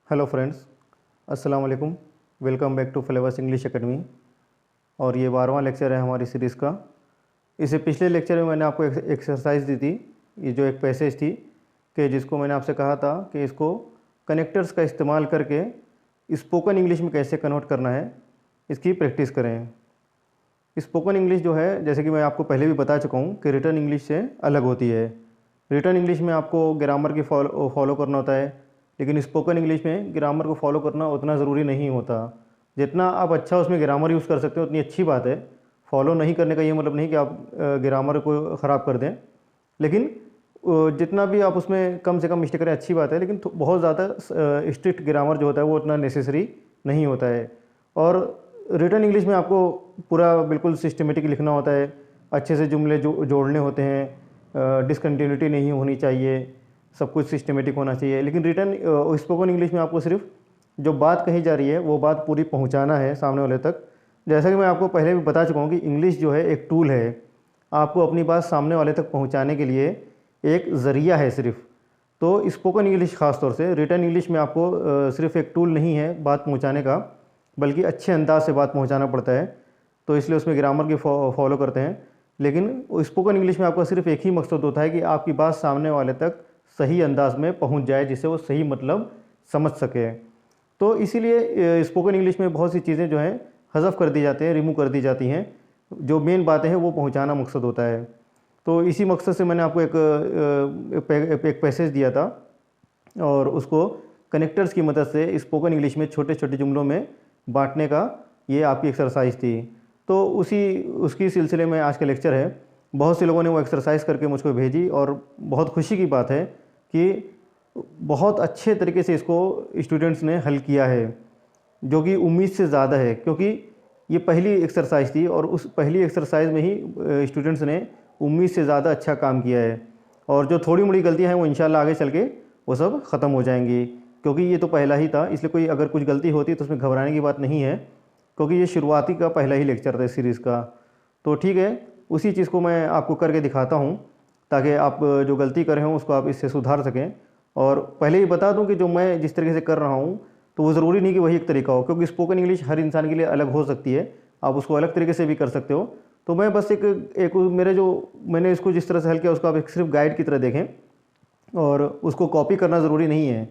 Hello friends, अस्सलाम वालेकुम। Welcome back to flavours English academy. और ये 12वां लेक्चर है हमारी सीरीज़ का। इससे पिछले लेक्चर में मैंने आपको एक एक्सरसाइज दी थी, ये जो एक पैसेज थी कि जिसको मैंने आपसे कहा था कि इसको कनेक्टर्स का इस्तेमाल करके स्पोकन इंग्लिश में कैसे कन्वर्ट करना है, इसकी प्रैक्टिस करें। स्पोकन इंग्लिश जो है, जैसे कि मैं आपको पहले भी बता चुका हूँ कि रिटर्न इंग्लिश से अलग होती है। रिटर्न इंग्लिश में आपको ग्रामर की फॉलो करना होता है, लेकिन स्पोकन इंग्लिश में ग्रामर को फॉलो करना उतना ज़रूरी नहीं होता। जितना आप अच्छा उसमें ग्रामर यूज़ कर सकते हो उतनी अच्छी बात है। फॉलो नहीं करने का ये मतलब नहीं कि आप ग्रामर को ख़राब कर दें, लेकिन जितना भी आप उसमें कम से कम मिस्टेक करें अच्छी बात है, लेकिन बहुत ज़्यादा स्ट्रिक्ट ग्रामर जो होता है वो उतना नेसेसरी नहीं होता है। और रिटर्न इंग्लिश में आपको पूरा बिल्कुल सिस्टमेटिक लिखना होता है, अच्छे से जुमले जोड़ने होते हैं, डिसकंटिन्यूटी नहीं होनी चाहिए, सब कुछ सिस्टमेटिक होना चाहिए। लेकिन रिटर्न स्पोकन इंग्लिश में आपको सिर्फ जो बात कही जा रही है वो बात पूरी पहुंचाना है सामने वाले तक। जैसा कि मैं आपको पहले भी बता चुका हूँ कि इंग्लिश जो है एक टूल है, आपको अपनी बात सामने वाले तक पहुंचाने के लिए एक ज़रिया है सिर्फ। तो स्पोकन इंग्लिश ख़ास तौर से रिटर्न इंग्लिश में आपको सिर्फ एक टूल नहीं है बात पहुंचाने का, बल्कि अच्छे अंदाज से बात पहुंचाना पड़ता है। तो इसलिए उसमें ग्रामर की फॉलो करते हैं। लेकिन स्पोकन इंग्लिश में आपका सिर्फ एक ही मकसद होता है कि आपकी बात सामने वाले तक सही अंदाज में पहुंच जाए, जिससे वो सही मतलब समझ सके। तो इसीलिए स्पोकन इंग्लिश में बहुत सी चीज़ें जो हैं हज़फ कर दी जाती हैं, रिमूव कर दी जाती हैं। जो मेन बातें हैं वो पहुंचाना मकसद होता है। तो इसी मकसद से मैंने आपको एक पैसेज दिया था और उसको कनेक्टर्स की मदद से स्पोकन इंग्लिश में छोटे छोटे जुमलों में बांटने का ये आपकी एक्सरसाइज थी। तो उसकी सिलसिले में आज का लेक्चर है। बहुत से लोगों ने वो एक्सरसाइज करके मुझको भेजी और बहुत खुशी की बात है कि बहुत अच्छे तरीके से इसको स्टूडेंट्स ने हल किया है, जो कि उम्मीद से ज़्यादा है, क्योंकि ये पहली एक्सरसाइज थी और उस पहली एक्सरसाइज में ही स्टूडेंट्स ने उम्मीद से ज़्यादा अच्छा काम किया है। और जो थोड़ी मोड़ी गलतियाँ हैं वो इंशाल्लाह आगे चल के वो सब ख़त्म हो जाएंगी, क्योंकि ये तो पहला ही था। इसलिए कोई अगर कुछ गलती होती तो उसमें घबराने की बात नहीं है, क्योंकि ये शुरुआती का पहला ही लेक्चर था इस सीरीज़ का। तो ठीक है, उसी चीज़ को मैं आपको करके दिखाता हूँ ताकि आप जो गलती कर रहे हो उसको आप इससे सुधार सकें। और पहले ही बता दूं कि जो मैं जिस तरीके से कर रहा हूं तो वो ज़रूरी नहीं कि वही एक तरीका हो, क्योंकि स्पोकन इंग्लिश हर इंसान के लिए अलग हो सकती है। आप उसको अलग तरीके से भी कर सकते हो। तो मैं बस एक मैंने इसको जिस तरह से हल किया उसको आप एक सिर्फ गाइड की तरह देखें, और उसको कॉपी करना ज़रूरी नहीं है,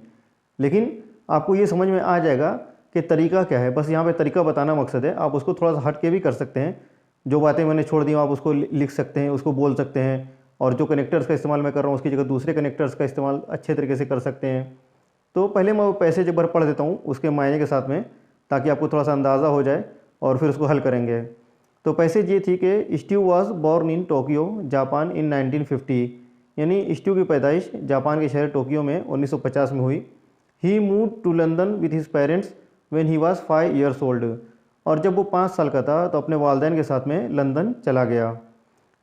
लेकिन आपको ये समझ में आ जाएगा कि तरीका क्या है। बस यहाँ पे तरीका बताना मकसद है। आप उसको थोड़ा सा हट के भी कर सकते हैं। जो बातें मैंने छोड़ दी आप उसको लिख सकते हैं, उसको बोल सकते हैं, और जो कनेक्टर्स का इस्तेमाल मैं कर रहा हूँ उसकी जगह दूसरे कनेक्टर्स का इस्तेमाल अच्छे तरीके से कर सकते हैं। तो पहले मैं वो पैसेज एक बार पढ़ देता हूँ उसके मायने के साथ में, ताकि आपको थोड़ा सा अंदाज़ा हो जाए और फिर उसको हल करेंगे। तो पैसेज ये थी कि Steve was born in Tokyo Japan in 1950, यानी स्टीव की पैदाइश जापान के शहर टोक्यो में 1950 में हुई। He move to London with his parents when he was 5 years old, और जब वो 5 साल का था तो अपने वालदैन के साथ में लंदन चला गया।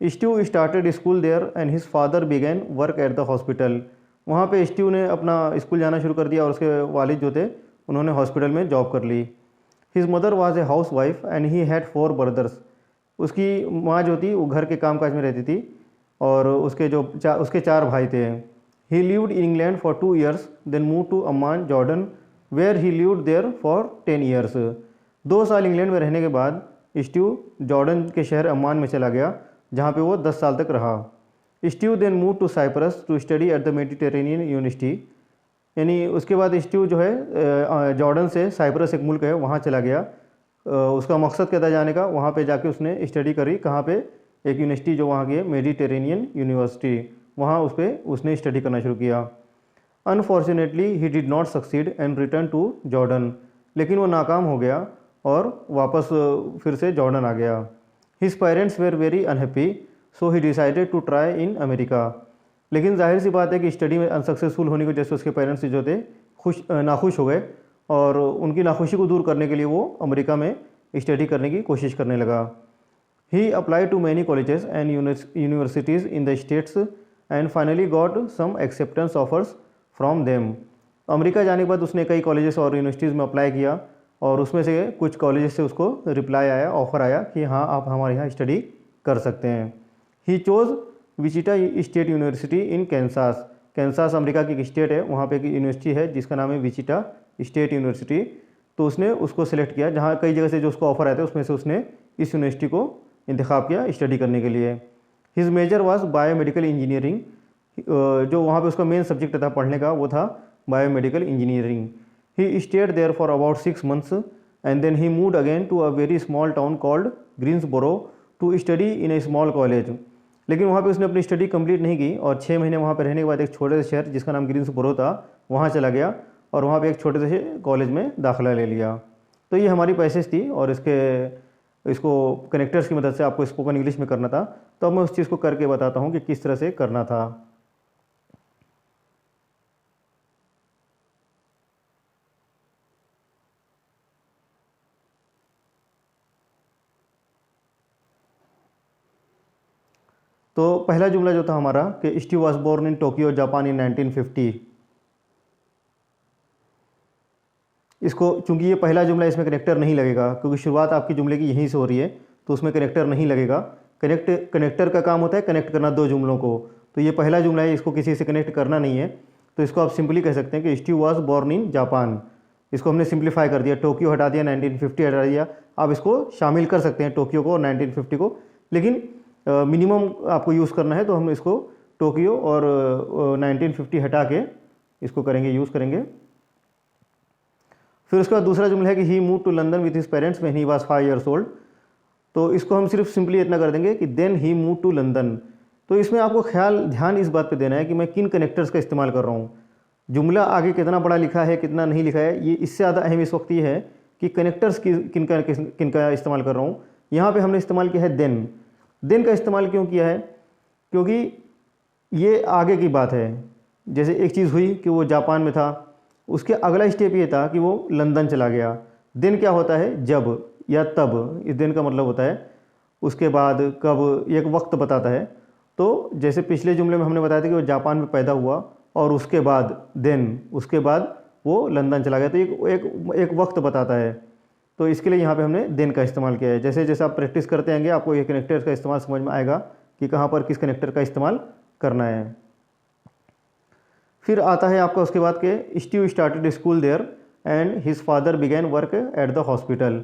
Steve started school there and his father began work at the hospital. वहाँ पे स्टीव ने अपना स्कूल जाना शुरू कर दिया और उसके वालिद जो थे उन्होंने हॉस्पिटल में जॉब कर ली। His mother was a housewife and he had 4 brothers. उसकी माँ जो थी वो घर के कामकाज में रहती थी और उसके 4 भाई थे। He lived in England for 2 years then move to Amman Jordan where he lived there for 10 years. 2 साल इंग्लैंड में रहने के बाद स्टीव जॉर्डन के शहर अम्मान में चला गया, जहाँ पे वो 10 साल तक रहा। Steve then move to Cyprus to study at the Mediterranean university, यानी उसके बाद स्टीव जो है जॉर्डन से साइप्रस एक मुल्क है वहाँ चला गया। उसका मकसद क्या था जाने का, वहाँ पे जाके उसने स्टडी करी। कहाँ पे? एक यूनिवर्सिटी जो वहाँ की है, मेडिटेरेनियन यूनिवर्सिटी, वहाँ उस पर उसने स्टडी करना शुरू किया। Unfortunately he did not succeed and return to Jordan, लेकिन वो नाकाम हो गया और वापस फिर से जॉर्डन आ गया। His parents were very unhappy so he decided to try in America. लेकिन जाहिर सी बात है कि स्टडी में अनसक्सेसफुल होने की वजह से उसके पेरेंट्स जो थे नाखुश हो गए, और उनकी नाखुशी को दूर करने के लिए वो अमेरिका में स्टडी करने की कोशिश करने लगा। He apply to many colleges and universities in the States and finally got some acceptance offers from them. America जाने के बाद उसने कई कॉलेजेस और यूनिवर्सिटीज़ में अप्लाई किया, और उसमें से कुछ कॉलेजेस से उसको रिप्लाई आया, ऑफ़र आया कि हाँ आप हमारे यहाँ स्टडी कर सकते हैं। ही चोज़ विचिटा स्टेट यूनिवर्सिटी इन कैंसास। कैंसास अमेरिका की एक स्टेट है, वहाँ पे एक यूनिवर्सिटी है जिसका नाम है विचिटा स्टेट यूनिवर्सिटी। तो उसने उसको सिलेक्ट किया, जहाँ कई जगह से जो उसको ऑफर आए थे उसमें से उसने इस यूनिवर्सिटी को इंतखाब किया स्टडी करने के लिए। His major was biomedical engineering, जो वहाँ पे उसका मेन सब्जेक्ट था पढ़ने का वो था biomedical engineering. He stayed there for about 6 months and then he moved again to a very small town called Greensboro to study in a small college. लेकिन वहाँ पे उसने अपनी स्टडी कंप्लीट नहीं की और 6 महीने वहाँ पर रहने के बाद एक छोटे से शहर जिसका नाम ग्रीन्सबोरो था वहाँ चला गया और वहाँ पे एक छोटे से कॉलेज में दाखिला ले लिया। तो ये हमारी पैसेज थी और इसको कनेक्टर्स की मदद से आपको स्पोकन इंग्लिश में करना था। तो अब मैं उस चीज़ को करके बताता हूँ कि किस तरह से करना था। तो पहला जुमला जो था हमारा कि Steve was born in Tokyo Japan in 1950। इसको चूंकि ये पहला जुमला इसमें कनेक्टर नहीं लगेगा क्योंकि शुरुआत आपकी जुमले की यहीं से हो रही है, तो उसमें कनेक्टर नहीं लगेगा। कनेक्टर का काम होता है कनेक्ट करना दो जुमलों को। तो ये पहला जुमला है, इसको किसी से कनेक्ट करना नहीं है, तो इसको आप सिंपली कह सकते हैं कि Steve was born in Japan. इसको हमने सिंप्लीफाई कर दिया, टोक्यो हटा दिया, 1950 हटा दिया। आप इसको शामिल कर सकते हैं टोक्यो को और 1950 को, लेकिन मिनिमम आपको यूज़ करना है तो हम इसको टोक्यो और 1950 हटा के इसको करेंगे, यूज़ करेंगे। फिर उसके बाद दूसरा जुमला है कि he move to London with his parents when he was 5 years old। तो इसको हम सिर्फ सिंपली इतना कर देंगे कि then he move to London. तो इसमें आपको ध्यान इस बात पे देना है कि मैं किन कनेक्टर्स का इस्तेमाल कर रहा हूँ। जुमला आगे कितना बड़ा लिखा है कितना नहीं लिखा है, ये इससे ज़्यादा अहम इस वक्त ये है कि कनेक्टर्स किनका इस्तेमाल कर रहा हूँ। यहाँ पे हमने इस्तेमाल किया है देन का इस्तेमाल क्यों किया है, क्योंकि ये आगे की बात है। जैसे एक चीज़ हुई कि वो जापान में था, उसके अगला स्टेप ये था कि वो लंदन चला गया। देन क्या होता है, जब या तब, इस दिन का मतलब होता है उसके बाद, कब, एक वक्त बताता है। तो जैसे पिछले जुमले में हमने बताया था कि वो जापान में पैदा हुआ और उसके बाद उसके बाद वो लंदन चला गया, तो एक वक्त बताता है। तो इसके लिए यहाँ पे हमने देन का इस्तेमाल किया है। जैसे जैसे आप प्रैक्टिस करते आएंगे आपको ये कनेक्टर का इस्तेमाल समझ में आएगा कि कहाँ पर किस कनेक्टर का इस्तेमाल करना है। फिर आता है आपका उसके बाद के Steve started school there and his father began work at the hospital.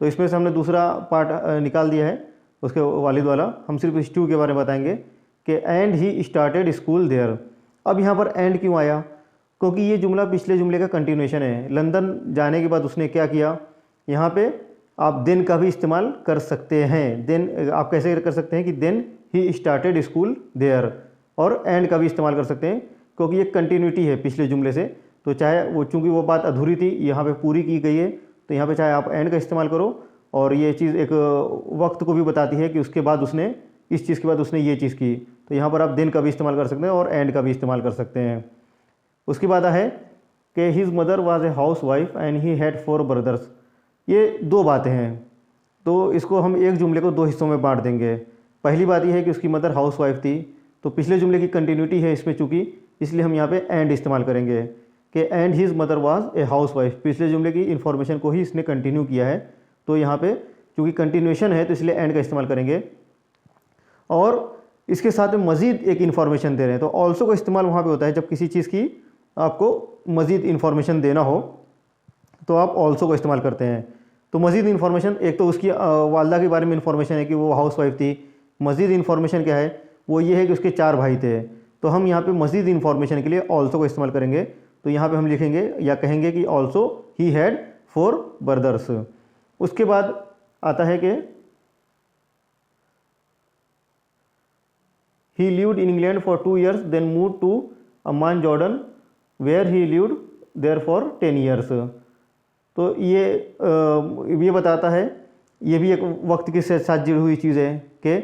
तो इसमें से हमने दूसरा पार्ट निकाल दिया है उसके वालिद वाला। हम सिर्फ स्टीव के बारे में बताएंगे कि and he started school there. अब यहाँ पर एंड क्यों आया, क्योंकि ये जुमला पिछले जुमले का कंटिन्यूएशन है। लंदन जाने के बाद उसने क्या किया, यहाँ पे आप देन का भी इस्तेमाल कर सकते हैं। देन आप कैसे कर सकते हैं कि then he started school there, और एंड का भी इस्तेमाल कर सकते हैं क्योंकि ये कंटिन्यूटी है पिछले जुमले से। तो चाहे वो, चूंकि वो बात अधूरी थी यहाँ पे पूरी की गई है, तो यहाँ पे चाहे आप एंड का इस्तेमाल करो। और ये चीज़ एक वक्त को भी बताती है कि उसके बाद उसने इस चीज़ के बाद उसने ये चीज़ की, तो यहाँ पर आप देन का भी इस्तेमाल कर सकते हैं और एंड का भी इस्तेमाल कर सकते हैं। उसके बाद है कि his mother was a housewife and he had 4 brothers। ये दो बातें हैं, तो इसको हम एक जुमले को दो हिस्सों में बांट देंगे। पहली बात यह है कि उसकी मदर हाउस वाइफ थी, तो पिछले जुमले की कंटिन्यूटी है इसमें चूँकि, इसलिए हम यहाँ पे एंड इस्तेमाल करेंगे कि and his mother was a house wife. पिछले जुमले की इन्फॉर्मेशन को ही इसने कंटिन्यू किया है, तो यहाँ पे चूँकि कंटिन्यूएशन है तो इसलिए एंड का इस्तेमाल करेंगे। और इसके साथ में मज़ीद एक इन्फॉर्मेशन दे रहे हैं, तो ऑल्सो का इस्तेमाल वहाँ पे होता है जब किसी चीज़ की आपको मज़ीद इन्फॉर्मेशन देना हो तो आप ऑल्सो का इस्तेमाल करते हैं। तो मज़ीद इन्फॉर्मेशन, एक तो उसकी वालदा के बारे में इन्फॉर्मेशन है कि वो हाउस वाइफ थी। मज़ीद इन्फॉर्मेशन क्या है, वो ये है कि उसके 4 भाई थे। तो हम यहाँ पे मज़ीद इन्फॉर्मेशन के लिए ऑल्सो का इस्तेमाल करेंगे। तो यहाँ पे हम लिखेंगे या कहेंगे कि ऑल्सो ही हैड 4 brothers। उसके बाद आता है कि he lived in England for 2 years then move to Amman Jordan where he lived there for 10 years। तो ये बताता है, ये भी एक वक्त के साथ जुड़ी हुई चीज़ है कि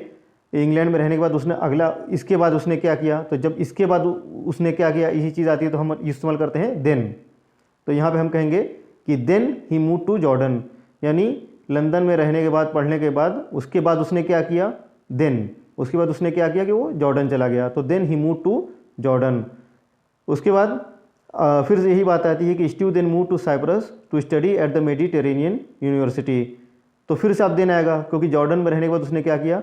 इंग्लैंड में रहने के बाद उसने इसके बाद उसने क्या किया। तो जब इसके बाद उसने क्या किया, यही चीज़ आती है तो हम इस्तेमाल करते हैं देन। तो यहाँ पे हम कहेंगे कि then he move to Jordan, यानी लंदन में रहने के बाद, पढ़ने के बाद, उसके बाद उसने क्या किया, देन उसके बाद उसने क्या किया कि वो जॉर्डन चला गया। तो then he move to Jordan. उसके बाद फिर से यही बात आती है कि Steve then move to Cyprus to study at the Mediterranean university. तो फिर से आप देन आएगा क्योंकि जॉर्डन में रहने के बाद उसने क्या किया,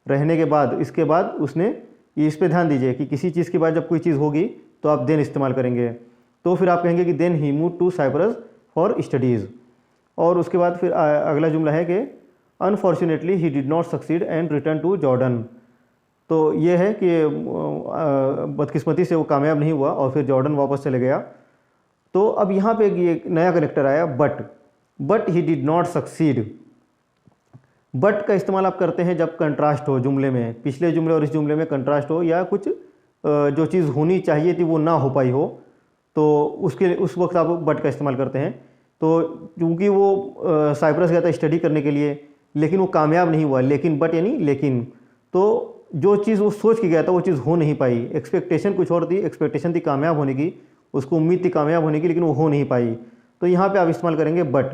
रहने के बाद इसके बाद उसने, इस पे ध्यान दीजिए कि किसी चीज़ के बाद जब कोई चीज़ होगी तो आप देन इस्तेमाल करेंगे। तो फिर आप कहेंगे कि then he move to Cyprus for studies. और उसके बाद फिर अगला जुमला है कि unfortunately he did not succeed and return to Jordan. तो ये है कि बदकिस्मती से वो कामयाब नहीं हुआ और फिर जॉर्डन वापस चले गया। तो अब यहाँ पे ये नया कनेक्टर आया but he did not succeed. But का इस्तेमाल आप करते हैं जब कंट्रास्ट हो जुमले में, पिछले जुमले और इस जुमले में कंट्रास्ट हो, या कुछ जो चीज़ होनी चाहिए थी वो ना हो पाई हो, तो उस वक्त आप बट का इस्तेमाल करते हैं। तो क्योंकि वो साइप्रस गया था स्टडी करने के लिए, लेकिन वो कामयाब नहीं हुआ, लेकिन बट यानी लेकिन, तो जो चीज़ वो सोच के गया था वो चीज़ हो नहीं पाई। एक्सपेक्टेशन कुछ और थी, एक्सपेक्टेशन थी कामयाब होने की, उसको उम्मीद थी कामयाब होने की, लेकिन वो हो नहीं पाई। तो यहाँ पे आप इस्तेमाल करेंगे बट।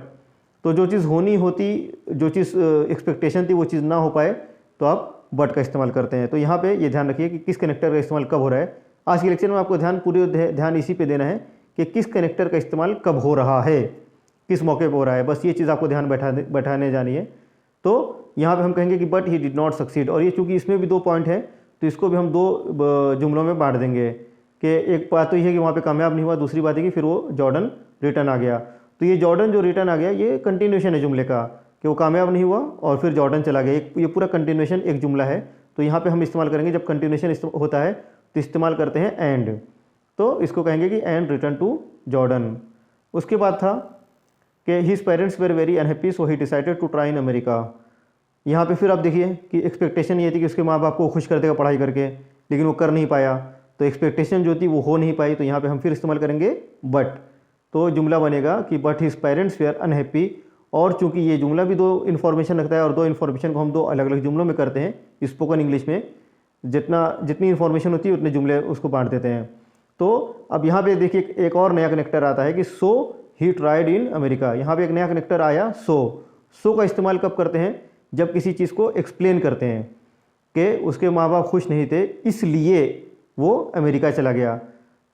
तो जो चीज़ होनी होती, जो चीज़ एक्सपेक्टेशन थी वो चीज़ ना हो पाए, तो आप बट का इस्तेमाल करते हैं। तो यहाँ पे ये ध्यान रखिए कि किस कनेक्टर का इस्तेमाल कब हो रहा है। आज के लेक्चर में आपको पूरे ध्यान इसी पे देना है कि किस कनेक्टर का इस्तेमाल कब हो रहा है, किस मौके पर हो रहा है, बस ये चीज़ आपको ध्यान बैठाने जानी है। तो यहाँ पे हम कहेंगे कि but he did not succeed, और ये चूँकि इसमें भी 2 पॉइंट है तो इसको भी हम 2 जुमलों में बांट देंगे कि एक बात तो ये है कि वहाँ पे कामयाब नहीं हुआ, दूसरी बात है कि फिर वो जॉर्डन रिटर्न आ गया। तो ये जॉर्डन जो रिटर्न आ गया ये कंटिन्यूशन है जुमले का, कि वो कामयाब नहीं हुआ और फिर जॉर्डन चला गया। ये पूरा कंटिन्यूशन एक जुमला है। तो यहाँ पे हम इस्तेमाल करेंगे, जब कंटिन्यूशन होता है तो इस्तेमाल करते हैं एंड। तो इसको कहेंगे कि एंड रिटर्न टू जॉर्डन। उसके बाद था कि his parents were very unhappy so he decided to try in America. यहाँ पे फिर आप देखिए कि एक्सपेक्टेशन ये थी कि उसके माँ बाप को खुश कर देगा पढ़ाई करके, लेकिन वो कर नहीं पाया, तो एक्सपेक्टेशन जो थी वो हो नहीं पाई। तो यहाँ पे हम फिर इस्तेमाल करेंगे बट। तो जुमला बनेगा कि but his parents were unhappy. और चूंकि ये जुमला भी 2 इन्फॉर्मेशन रखता है और 2 इन्फॉर्मेशन को हम 2 अलग अलग जुमलों में करते हैं स्पोकन इंग्लिश में, जितनी इन्फॉर्मेशन होती है उतने जुमले उसको बांट देते हैं। तो अब यहाँ पे देखिए एक और नया कनेक्टर आता है कि सो ही ट्राइड इन अमेरिका। यहाँ पे एक नया कनेक्टर आया सो का इस्तेमाल कब करते हैं, जब किसी चीज़ को एक्सप्लेन करते हैं कि उसके माँ बाप खुश नहीं थे इसलिए वो अमेरिका चला गया।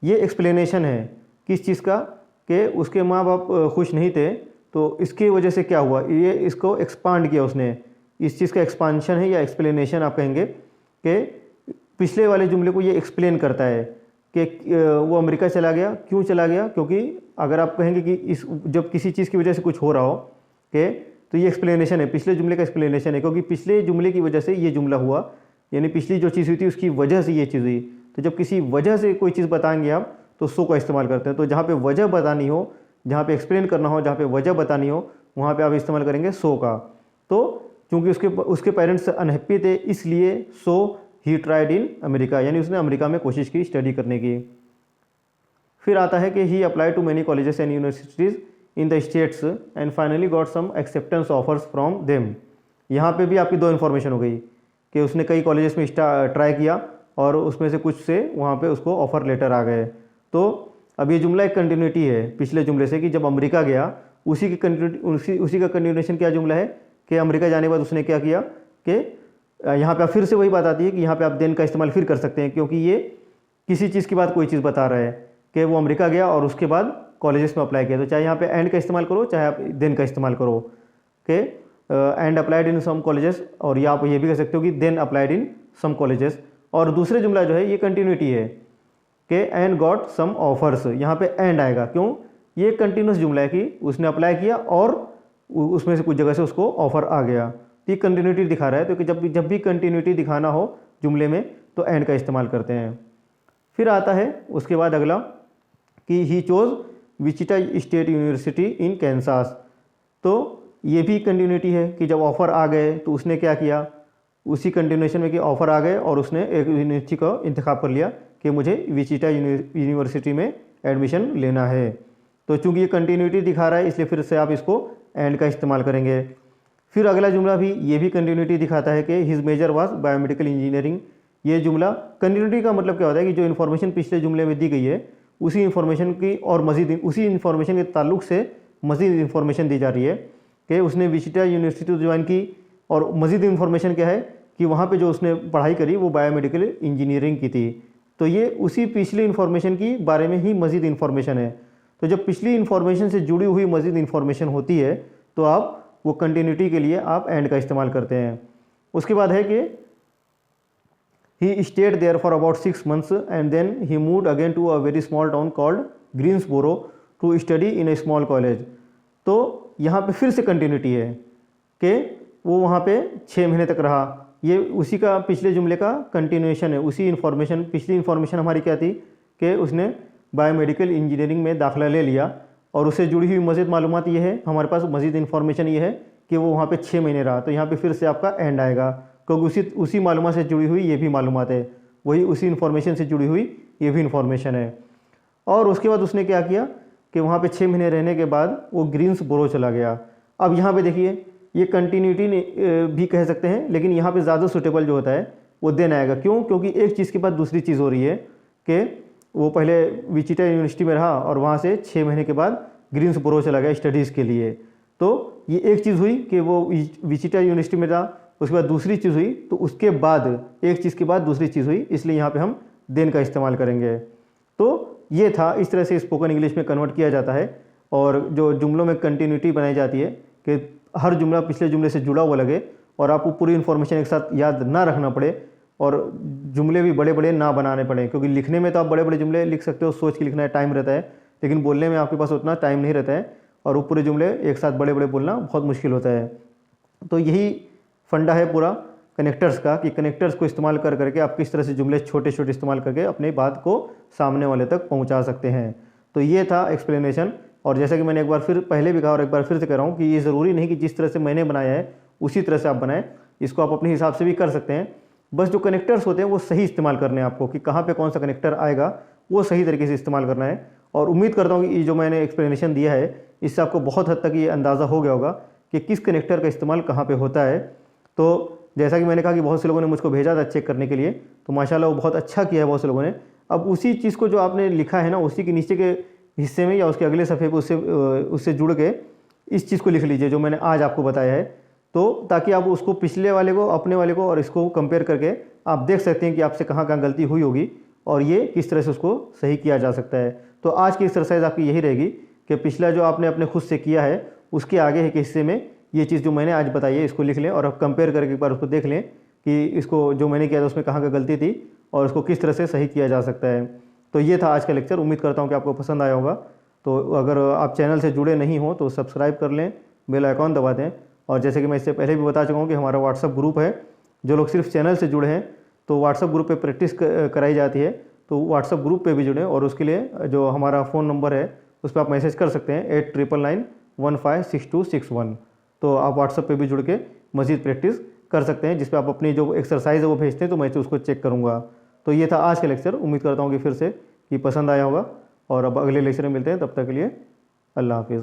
ये एक्सप्लेनेशन है किस चीज़ का, कि उसके माँ बाप खुश नहीं थे तो इसकी वजह से क्या हुआ, ये इसको एक्सपांड किया उसने। इस चीज़ का एक्सपांशन है या एक्सप्लेनेशन आप कहेंगे, कि पिछले वाले जुमले को ये एक्सप्लेन करता है कि वो अमेरिका चला गया। क्यों चला गया, क्योंकि अगर आप कहेंगे कि जब किसी चीज़ की वजह से कुछ हो रहा हो कि, तो ये एक्सप्लेनेशन है, पिछले जुमले का एक्सप्लेनेशन है, क्योंकि पिछले जुमले की वजह से ये जुमला हुआ, यानी पिछली जो चीज़ हुई थी उसकी वजह से ये चीज़ हुई। तो जब किसी वजह से कोई चीज़ बताएंगे आप तो सो का इस्तेमाल करते हैं। तो जहाँ पे वजह बतानी हो, जहाँ पे एक्सप्लेन करना हो, जहाँ पे वजह बतानी हो, वहाँ पे आप इस्तेमाल करेंगे सो का। तो चूँकि उसके पेरेंट्स अनहैप्पी थे इसलिए सो ही ट्राइड इन अमेरिका, यानी उसने अमेरिका में कोशिश की स्टडी करने की। फिर आता है कि he apply to many colleges and universities in the States and finally got some acceptance offers from them. यहाँ पे भी आपकी 2 इन्फॉर्मेशन हो गई कि उसने कई कॉलेजेस में ट्राई किया और उसमें से कुछ से वहाँ पे उसको ऑफ़र लेटर आ गए। तो अब ये जुमला एक कंटिन्यूटी है पिछले जुमले से, कि जब अमेरिका गया उसी का कंटिन्यूएशन क्या जुमला है कि अमेरिका जाने के बाद उसने क्या किया, कि यहाँ पे फिर से वही बात आती है कि यहाँ पे आप देन का इस्तेमाल फिर कर सकते हैं, क्योंकि ये किसी चीज़ के बाद कोई चीज़ बता रहा है कि वो अमेरिका गया और उसके बाद कॉलेजेस में अप्लाई किया। तो चाहे यहाँ पे एंड का इस्तेमाल करो, चाहे आप देन का इस्तेमाल करो कि and applied in some colleges, और या आप ये भी कह सकते हो कि then applied in some colleges. और दूसरे जुमला जो है ये कंटिन्यूटी है कि एंड गॉट सम ऑफर्स, यहाँ पे एंड आएगा। क्यों, ये कंटिन्यूस जुमला है कि उसने अप्लाई किया और उसमें से कुछ जगह से उसको ऑफर आ गया। तो ये कंटिन्यूटी दिखा रहा है। तो कि जब भी कंटिन्यूटी दिखाना हो जुमले में तो एंड का इस्तेमाल करते हैं। फिर आता है उसके बाद अगला कि he chose Wichita state university in Kansas. तो ये भी कंटिन्यूटी है कि जब ऑफ़र आ गए तो उसने क्या किया, उसी कंटिन्यूशन में कि ऑफ़र आ गए और उसने एक यूनिवर्सिटी का इंतखाब कर लिया कि मुझे विचिटा यूनिवर्सिटी में एडमिशन लेना है। तो चूंकि ये कंटिन्यूटी दिखा रहा है इसलिए फिर से आप इसको एंड का इस्तेमाल करेंगे। फिर अगला जुमला भी ये भी कंटिन्यूटी दिखाता है कि his major was biomedical engineering. ये जुमला कंटिन्यूटी का मतलब क्या होता है कि जो इन्फॉर्मेशन पिछले जुमले में दी गई है उसी इन्फॉर्मेशन की और मजीद उसी इन्फॉर्मेशन के ताल्लुक से मजीद इन्फॉर्मेशन दी जा रही है कि उसने विचिटा यूनिवर्सिटी ज्वाइन की और मजीद इन्फॉर्मेशन क्या है कि वहाँ पे जो उसने पढ़ाई करी वो बायोमेडिकल इंजीनियरिंग की थी। तो ये उसी पिछली इन्फॉर्मेशन की बारे में ही मजीद इन्फॉर्मेशन है। तो जब पिछली इन्फॉर्मेशन से जुड़ी हुई मजीद इन्फॉर्मेशन होती है तो आप वो कंटिन्यूटी के लिए आप एंड का इस्तेमाल करते हैं। उसके बाद है कि he stayed there for about 6 months and then he moved again to a very small town called Greensboro to study in a small college. तो यहाँ पे फिर से कंटिन्यूटी है कि वो वहाँ पे 6 महीने तक रहा। ये उसी का पिछले जुमले का कंटिन्यूएशन है। उसी इन्फॉर्मेशन, पिछली इन्फॉर्मेशन हमारी क्या थी कि उसने बायोमेडिकल इंजीनियरिंग में दाखिला ले लिया, और उससे जुड़ी हुई मज़ीद मालूमात ये है, हमारे पास मज़ीद इन्फॉर्मेशन ये है कि वो वहाँ पे 6 महीने रहा। तो यहाँ पे फिर से आपका एंड आएगा, क्योंकि उसी मालूमात से जुड़ी हुई ये भी मालूमात है, वही उसी इन्फॉर्मेशन से जुड़ी हुई ये भी इन्फॉर्मेशन है। और उसके बाद उसने क्या किया कि वहाँ पे 6 महीने रहने के बाद वो ग्रीन्सबोरो चला गया। अब यहाँ पे देखिए, ये कंटिन्यूटी भी कह सकते हैं, लेकिन यहाँ पे ज़्यादा सूटेबल जो होता है वो देन आएगा। क्यों? क्योंकि एक चीज़ के बाद दूसरी चीज़ हो रही है कि वो पहले विचिटा यूनिवर्सिटी में रहा और वहाँ से 6 महीने के बाद ग्रीन्सबोरो चला गया स्टडीज़ के लिए। तो ये एक चीज़ हुई कि वो विचिटा यूनिवर्सिटी में था, उसके बाद दूसरी चीज़ हुई, तो उसके बाद एक चीज़ के बाद दूसरी चीज़ हुई, इसलिए यहाँ पे हम देन का इस्तेमाल करेंगे। तो ये था, इस तरह से स्पोकन इंग्लिश में कन्वर्ट किया जाता है। और जो जुमलों में कंटिन्यूटी बनाई जाती है कि हर जुमला पिछले जुमले से जुड़ा हुआ लगे और आपको पूरी इन्फॉर्मेशन एक साथ याद ना रखना पड़े, और जुमले भी बड़े बड़े ना बनाने पड़े, क्योंकि लिखने में तो आप बड़े बड़े जुमले लिख सकते हो, सोच के लिखना है, टाइम रहता है, लेकिन बोलने में आपके पास उतना टाइम नहीं रहता है, और वो पूरे जुमले एक साथ बड़े बड़े बोलना बहुत मुश्किल होता है। तो यही फंडा है पूरा कनेक्टर्स का, कि कनेक्टर्स को इस्तेमाल कर करके आप किस तरह से जुमले छोटे छोटे इस्तेमाल करके अपनी बात को सामने वाले तक पहुंचा सकते हैं। तो ये था एक्सप्लेनेशन। और जैसा कि मैंने एक बार फिर पहले भी कहा और एक बार फिर से कह रहा हूँ कि ये ज़रूरी नहीं कि जिस तरह से मैंने बनाया है उसी तरह से आप बनाएं, इसको आप अपने हिसाब से भी कर सकते हैं। बस जो कनेक्टर्स होते हैं वो सही इस्तेमाल करने हैं आपको, कि कहाँ पे कौन सा कनेक्टर आएगा वो सही तरीके से इस्तेमाल करना है। और उम्मीद करता हूँ कि ये जो मैंने एक्सप्लेनेशन दिया है इससे आपको बहुत हद तक ये अंदाज़ा हो गया होगा कि किस कनेक्टर का इस्तेमाल कहाँ पे होता है। तो जैसा कि मैंने कहा कि बहुत से लोगों ने मुझको भेजा था चेक करने के लिए, तो माशाल्लाह वो बहुत अच्छा किया है बहुत से लोगों ने। अब उसी चीज़ को जो आपने लिखा है ना, उसी के नीचे के हिस्से में या उसके अगले सफ़े पर उससे जुड़ के इस चीज़ को लिख लीजिए जो मैंने आज आपको बताया है, तो ताकि आप उसको पिछले वाले को, अपने वाले को और इसको कंपेयर करके आप देख सकते हैं कि आपसे कहाँ कहाँ गलती हुई होगी और ये किस तरह से उसको सही किया जा सकता है। तो आज की एक्सरसाइज आपकी यही रहेगी कि पिछला जो आपने अपने खुद से किया है उसके आगे के हिस्से में ये चीज़ जो मैंने आज बताई है इसको लिख लें, और आप कंपेयर करके एक बार उसको देख लें कि इसको जो मैंने किया था उसमें कहाँ का गलती थी और उसको किस तरह से सही किया जा सकता है। तो ये था आज का लेक्चर। उम्मीद करता हूँ कि आपको पसंद आया होगा। तो अगर आप चैनल से जुड़े नहीं हो तो सब्सक्राइब कर लें, बेल आइकॉन दबा दें। और जैसे कि मैं इससे पहले भी बता चुका हूँ कि हमारा व्हाट्सअप ग्रुप है, जो लोग सिर्फ चैनल से जुड़े हैं तो व्हाट्सअप ग्रुप पे प्रैक्टिस कराई जाती है, तो व्हाट्सअप ग्रुप पे भी जुड़ें। और उसके लिए जो हमारा फ़ोन नंबर है उस पर आप मैसेज कर सकते हैं 8999156261। तो आप व्हाट्सअप पे भी जुड़ के मज़ीद प्रैक्टिस कर सकते हैं, जिस पे आप अपनी जो एक्सरसाइज है वो भेजते हैं तो मैं उसको चेक करूँगा। तो ये था आज का लेक्चर। उम्मीद करता हूँ कि फिर से कि पसंद आया होगा, और अब अगले लेक्चर में मिलते हैं। तब तक के लिए अल्लाह हाफिज़।